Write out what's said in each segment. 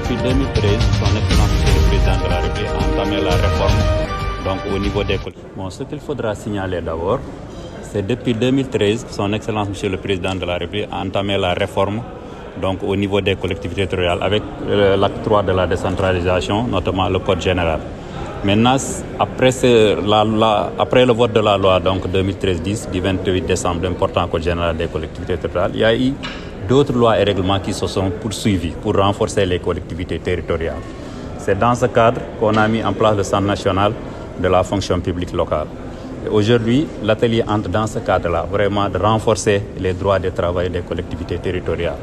Depuis 2013, son Excellence Monsieur le Président de la République a entamé la réforme donc, au niveau des collectivités. Bon, ce qu'il faudra signaler d'abord, c'est depuis 2013, son Excellence Monsieur le Président de la République a entamé la réforme donc, au niveau des collectivités territoriales avec l'acte 3 de la décentralisation, notamment le Code général. Maintenant, après le vote de la loi donc 2013-10 du 28 décembre, l'important Code général des collectivités territoriales, il y a eu d'autres lois et règlements qui se sont poursuivis pour renforcer les collectivités territoriales. C'est dans ce cadre qu'on a mis en place le Centre national de la fonction publique locale. Et aujourd'hui, l'atelier entre dans ce cadre-là, vraiment de renforcer les droits des travailleurs des collectivités territoriales.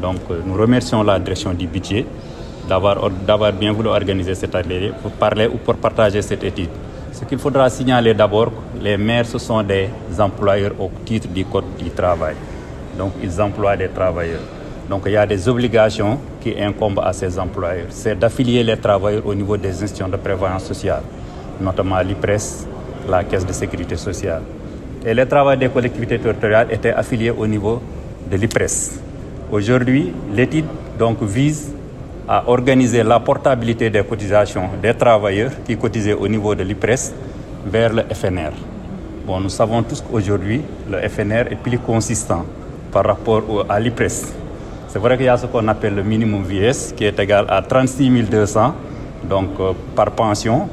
Donc, nous remercions la direction du budget d'avoir bien voulu organiser cet atelier pour parler ou pour partager cette étude. Ce qu'il faudra signaler d'abord, les maires, ce sont des employeurs au titre du Code du travail. Donc, ils emploient des travailleurs. Donc, il y a des obligations qui incombent à ces employeurs. C'est d'affilier les travailleurs au niveau des institutions de prévoyance sociale, notamment l'IPRES, la Caisse de sécurité sociale. Et les travailleurs des collectivités territoriales étaient affiliés au niveau de l'IPRES. Aujourd'hui, l'étude donc, vise à organiser la portabilité des cotisations des travailleurs qui cotisaient au niveau de l'IPRES vers le FNR. Bon, nous savons tous qu'aujourd'hui, le FNR est plus consistant par rapport à l'IPRES. C'est vrai qu'il y a ce qu'on appelle le minimum vieillesse qui est égal à 36 200 donc, par pension,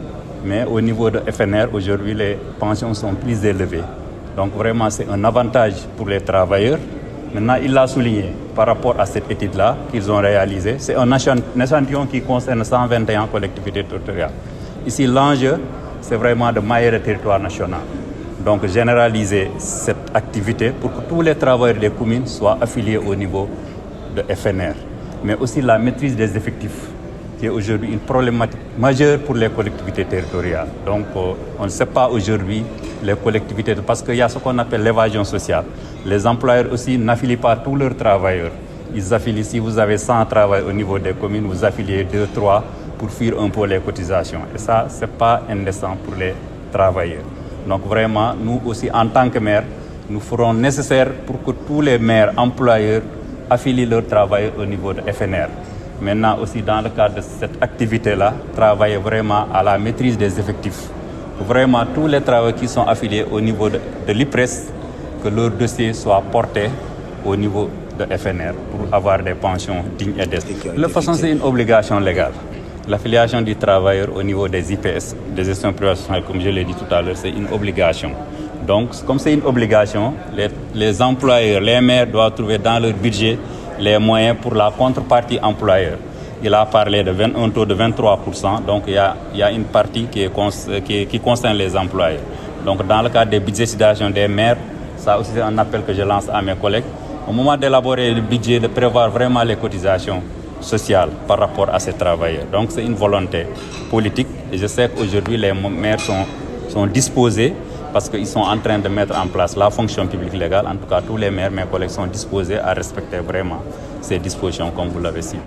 mais au niveau de FNR, aujourd'hui, les pensions sont plus élevées. Donc vraiment, c'est un avantage pour les travailleurs. Maintenant, il l'a souligné par rapport à cette étude-là qu'ils ont réalisée. C'est un échantillon qui concerne 121 collectivités territoriales. Ici, l'enjeu, c'est vraiment de mailler le territoire national. Donc, généraliser cette activité pour que tous les travailleurs des communes soient affiliés au niveau de FNR. Mais aussi la maîtrise des effectifs, qui est aujourd'hui une problématique majeure pour les collectivités territoriales. Donc, on ne sait pas aujourd'hui les collectivités, parce qu'il y a ce qu'on appelle l'évasion sociale. Les employeurs aussi n'affilient pas tous leurs travailleurs. Ils affilient, si vous avez 100 travailleurs au niveau des communes, vous affiliez 2, 3 pour fuir un peu les cotisations. Et ça, ce n'est pas indécent pour les travailleurs. Donc vraiment, nous aussi, en tant que maires, nous ferons nécessaire pour que tous les maires employeurs affilient leurs travailleurs au niveau de FNR. Maintenant aussi, dans le cadre de cette activité-là, travailler vraiment à la maîtrise des effectifs. Vraiment, tous les travailleurs qui sont affiliés au niveau de l'IPRES, que leur dossier soit porté au niveau de FNR pour avoir des pensions dignes et décentes. De toute façon, c'est une obligation légale. L'affiliation du travailleur au niveau des IPS, des gestions privées, comme je l'ai dit tout à l'heure, c'est une obligation. Donc, comme c'est une obligation, les employeurs, les maires doivent trouver dans leur budget les moyens pour la contrepartie employeur. Il a parlé d'un taux de 23%, donc il y a une partie qui concerne les employeurs. Donc, dans le cadre des budgétisations des maires, ça aussi c'est un appel que je lance à mes collègues. Au moment d'élaborer le budget, de prévoir vraiment les cotisations sociales par rapport à ces travailleurs. Donc c'est une volonté politique et je sais qu'aujourd'hui les maires sont disposés parce qu'ils sont en train de mettre en place la fonction publique légale. En tout cas, tous les maires, mes collègues sont disposés à respecter vraiment ces dispositions comme vous l'avez cité.